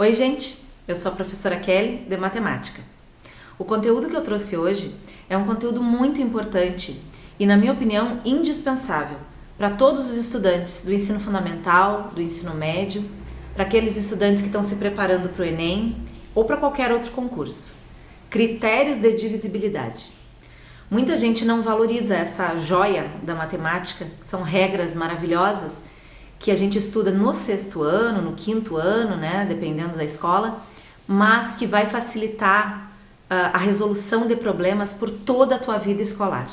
Oi, gente! Eu sou a professora Kelly, de Matemática. O conteúdo que eu trouxe hoje é um conteúdo muito importante e, na minha opinião, indispensável para todos os estudantes do ensino fundamental, do ensino médio, para aqueles estudantes que estão se preparando para o Enem ou para qualquer outro concurso. Critérios de divisibilidade. Muita gente não valoriza essa joia da matemática, que são regras maravilhosas que a gente estuda no sexto ano, no quinto ano, né, dependendo da escola, mas que vai facilitar a resolução de problemas por toda a tua vida escolar.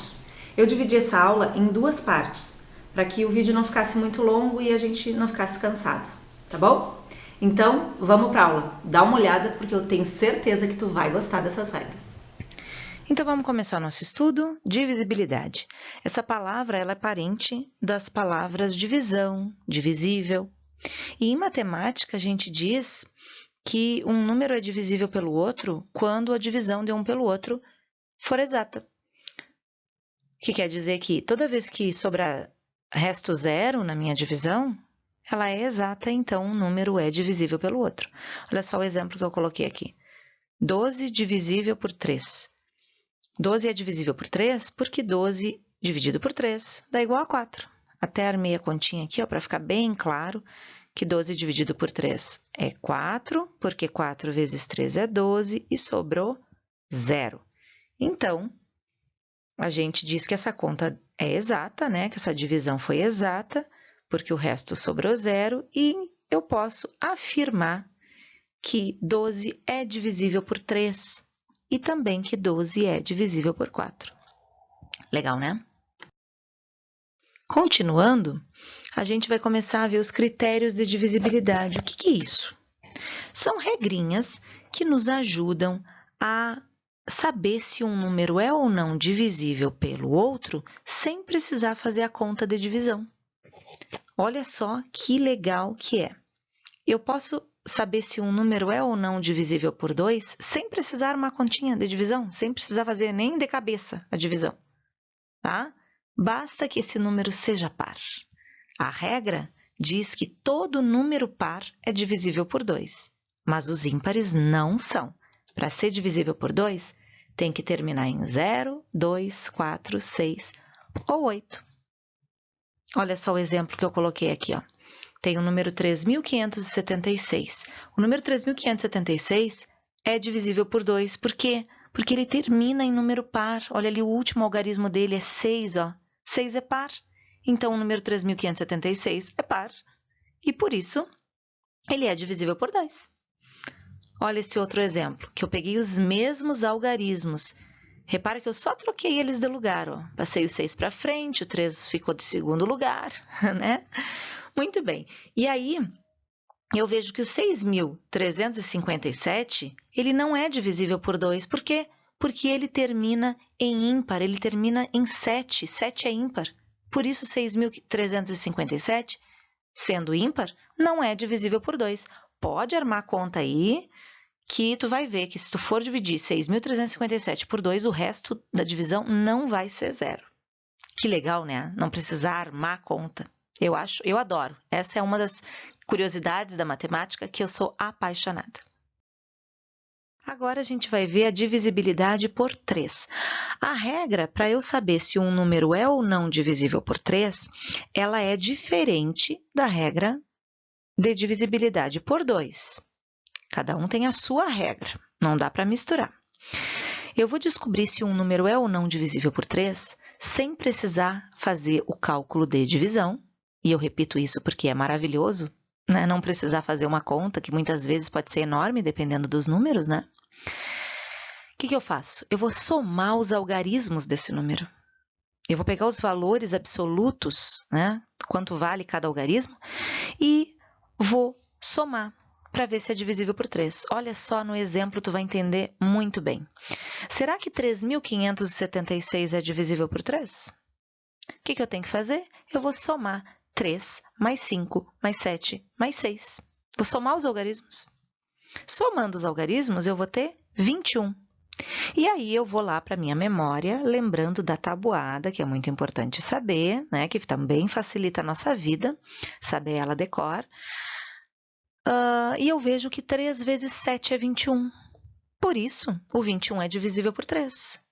Eu dividi essa aula em duas partes, para que o vídeo não ficasse muito longo e a gente não ficasse cansado, tá bom? Então, vamos para a aula. Dá uma olhada porque eu tenho certeza que tu vai gostar dessas regras. Então, vamos começar nosso estudo, divisibilidade. Essa palavra ela é parente das palavras divisão, divisível. E em matemática, a gente diz que um número é divisível pelo outro quando a divisão de um pelo outro for exata. O que quer dizer que toda vez que sobrar resto zero na minha divisão, ela é exata, então um número é divisível pelo outro. Olha só o exemplo que eu coloquei aqui. 12 divisível por 3. 12 é divisível por 3 porque 12 dividido por 3 dá igual a 4. Até armei a continha aqui para ficar bem claro que 12 dividido por 3 é 4, porque 4 vezes 3 é 12 e sobrou 0. Então, a gente diz que essa conta é exata, né? Que essa divisão foi exata, porque o resto sobrou 0, e eu posso afirmar que 12 é divisível por 3 e também que 12 é divisível por 4. Legal, né? Continuando, a gente vai começar a ver os critérios de divisibilidade. O que é isso? São regrinhas que nos ajudam a saber se um número é ou não divisível pelo outro sem precisar fazer a conta de divisão. Olha só que legal que é. Eu posso saber se um número é ou não divisível por 2 sem precisar uma continha de divisão, sem precisar fazer nem de cabeça a divisão, tá? Basta que esse número seja par. A regra diz que todo número par é divisível por 2, mas os ímpares não são. Para ser divisível por 2, tem que terminar em 0, 2, 4, 6 ou 8. Olha só o exemplo que eu coloquei aqui, ó. Tem o número 3.576. O número 3.576 é divisível por 2. Por quê? Porque ele termina em número par. Olha ali, o último algarismo dele é 6, ó. 6 é par. Então, o número 3.576 é par. E, por isso, ele é divisível por 2. Olha esse outro exemplo, que eu peguei os mesmos algarismos. Repara que eu só troquei eles de lugar, ó. Passei o 6 para frente, o 3 ficou de segundo lugar, né? Muito bem. E aí, eu vejo que o 6.357, ele não é divisível por 2. Por quê? Porque ele termina em ímpar, ele termina em 7. 7 é ímpar. Por isso, 6.357, sendo ímpar, não é divisível por 2. Pode armar a conta aí, que tu vai ver que se tu for dividir 6.357 por 2, o resto da divisão não vai ser zero. Que legal, né? Não precisar armar a conta. Eu adoro. Essa é uma das curiosidades da matemática que eu sou apaixonada. Agora a gente vai ver a divisibilidade por 3. A regra para eu saber se um número é ou não divisível por 3, ela é diferente da regra de divisibilidade por 2. Cada um tem a sua regra, não dá para misturar. Eu vou descobrir se um número é ou não divisível por 3 sem precisar fazer o cálculo de divisão. E eu repito isso porque é maravilhoso, né? Não precisar fazer uma conta, que muitas vezes pode ser enorme, dependendo dos números, né? O que eu faço? Eu vou somar os algarismos desse número. Eu vou pegar os valores absolutos, né? Quanto vale cada algarismo, e vou somar para ver se é divisível por 3. Olha só, no exemplo tu vai entender muito bem. Será que 3.576 é divisível por 3? O que eu tenho que fazer? Eu vou somar 3 mais 5 mais 7 mais 6. Vou somar os algarismos. Somando os algarismos, eu vou ter 21. E aí eu vou lá para a minha memória, lembrando da tabuada, que é muito importante saber, né? Que também facilita a nossa vida, saber ela de cor. e eu vejo que 3 vezes 7 é 21. Por isso, o 21 é divisível por 3.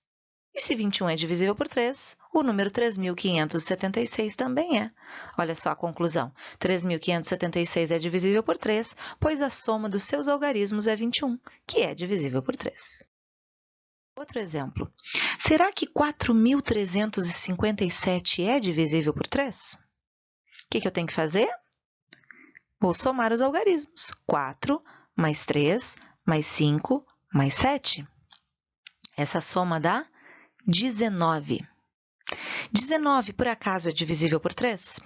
E se 21 é divisível por 3, o número 3.576 também é. Olha só a conclusão. 3.576 é divisível por 3, pois a soma dos seus algarismos é 21, que é divisível por 3. Outro exemplo. Será que 4.357 é divisível por 3? O que eu tenho que fazer? Vou somar os algarismos. 4 mais 3 mais 5 mais 7. Essa soma dá 19. 19, por acaso, é divisível por 3?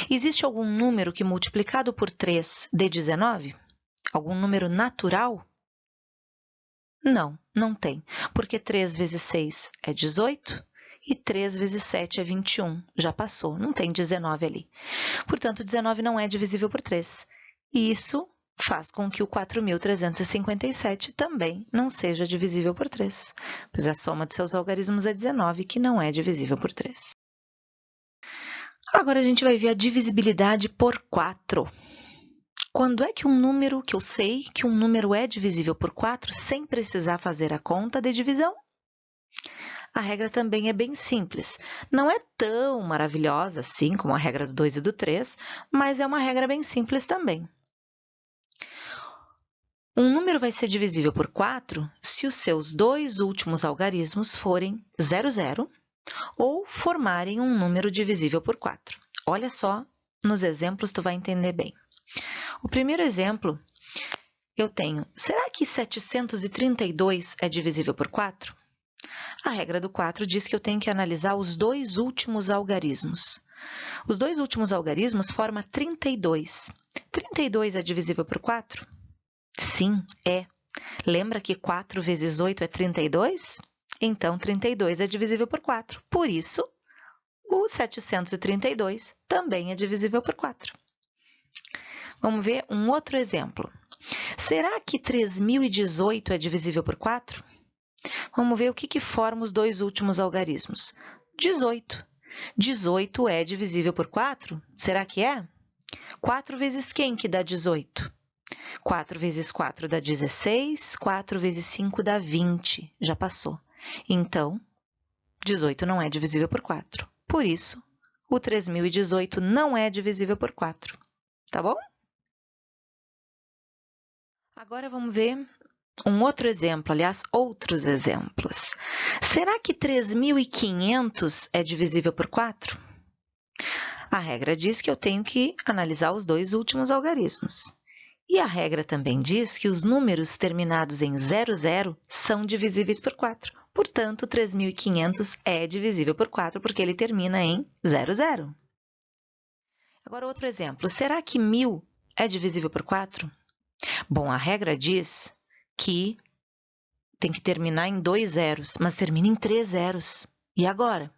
Existe algum número que multiplicado por 3 dê 19? Algum número natural? Não, não tem, porque 3 vezes 6 é 18 e 3 vezes 7 é 21. Já passou, não tem 19 ali. Portanto, 19 não é divisível por 3. E isso faz com que o 4.357 também não seja divisível por 3, pois a soma de seus algarismos é 19, que não é divisível por 3. Agora a gente vai ver a divisibilidade por 4. Quando é que um número, que eu sei que um número é divisível por 4 sem precisar fazer a conta de divisão? A regra também é bem simples. Não é tão maravilhosa assim como a regra do 2 e do 3, mas é uma regra bem simples também. Um número vai ser divisível por 4 se os seus dois últimos algarismos forem 00 ou formarem um número divisível por 4. Olha só, nos exemplos tu vai entender bem. O primeiro exemplo, eu tenho, será que 732 é divisível por 4? A regra do 4 diz que eu tenho que analisar os dois últimos algarismos. Os dois últimos algarismos formam 32. 32 é divisível por 4? Sim, é. Lembra que 4 vezes 8 é 32? Então, 32 é divisível por 4. Por isso, o 732 também é divisível por 4. Vamos ver um outro exemplo. Será que 3.018 é divisível por 4? Vamos ver o que forma os dois últimos algarismos. 18. 18 é divisível por 4? Será que é? 4 vezes quem que dá 18? 4 vezes 4 dá 16, 4 vezes 5 dá 20. Já passou. Então, 18 não é divisível por 4. Por isso, o 3.018 não é divisível por 4. Tá bom? Agora vamos ver um outro exemplo, aliás, outros exemplos. Será que 3.500 é divisível por 4? A regra diz que eu tenho que analisar os dois últimos algarismos. E a regra também diz que os números terminados em 00 são divisíveis por 4. Portanto, 3.500 é divisível por 4 porque ele termina em 00. Agora, outro exemplo. Será que 1.000 é divisível por 4? Bom, a regra diz que tem que terminar em 2 zeros, mas termina em 3 zeros. E agora?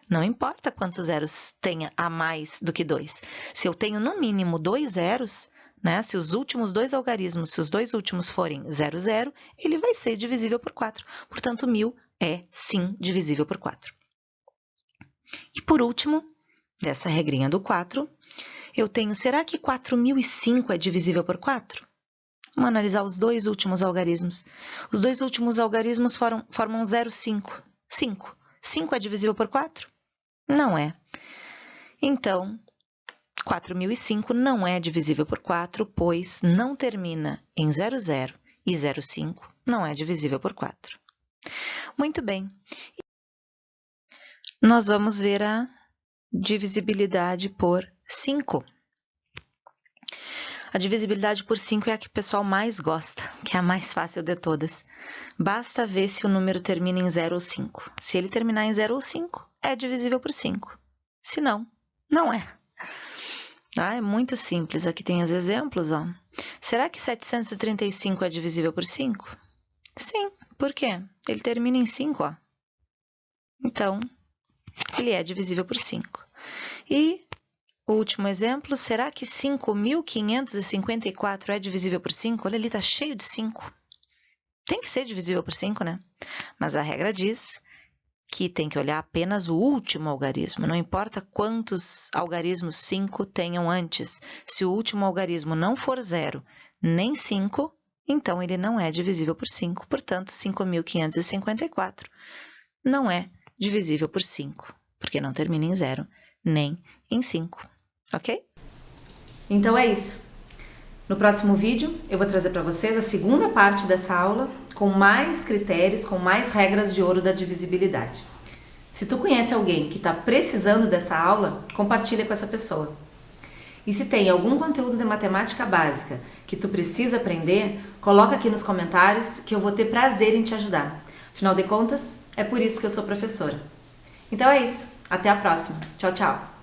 Não importa quantos zeros tenha a mais do que 2. Se eu tenho no mínimo 2 zeros, né, se os últimos dois algarismos, se os dois últimos forem 00, ele vai ser divisível por 4. Portanto, 1.000 é sim divisível por 4. E por último, dessa regrinha do 4, eu tenho, será que 4.005 é divisível por 4? Vamos analisar os dois últimos algarismos. Os dois últimos algarismos formam 0,5. 5. 5 é divisível por 4? Não é. Então, 4.005 não é divisível por 4, pois não termina em 00 e 0,5 não é divisível por 4. Muito bem. Nós vamos ver a divisibilidade por 5. A divisibilidade por 5 é a que o pessoal mais gosta, que é a mais fácil de todas. Basta ver se o número termina em 0 ou 5. Se ele terminar em 0 ou 5, é divisível por 5. Se não, não é. É muito simples. Aqui tem os exemplos. Ó. Será que 735 é divisível por 5? Sim. Por quê? Ele termina em 5. Ó. Então, ele é divisível por 5. E o último exemplo, será que 5.554 é divisível por 5? Olha, ele está cheio de 5. Tem que ser divisível por 5, né? Mas a regra diz que tem que olhar apenas o último algarismo. Não importa quantos algarismos 5 tenham antes. Se o último algarismo não for 0 nem 5, então ele não é divisível por 5. Portanto, 5.554 não é divisível por 5, porque não termina em 0 nem em 5. Ok? Então é isso. No próximo vídeo eu vou trazer para vocês a segunda parte dessa aula com mais critérios, com mais regras de ouro da divisibilidade. Se tu conhece alguém que está precisando dessa aula, compartilha com essa pessoa. E se tem algum conteúdo de matemática básica que tu precisa aprender, coloca aqui nos comentários que eu vou ter prazer em te ajudar. Afinal de contas, é por isso que eu sou professora. Então é isso. Até a próxima. Tchau, tchau.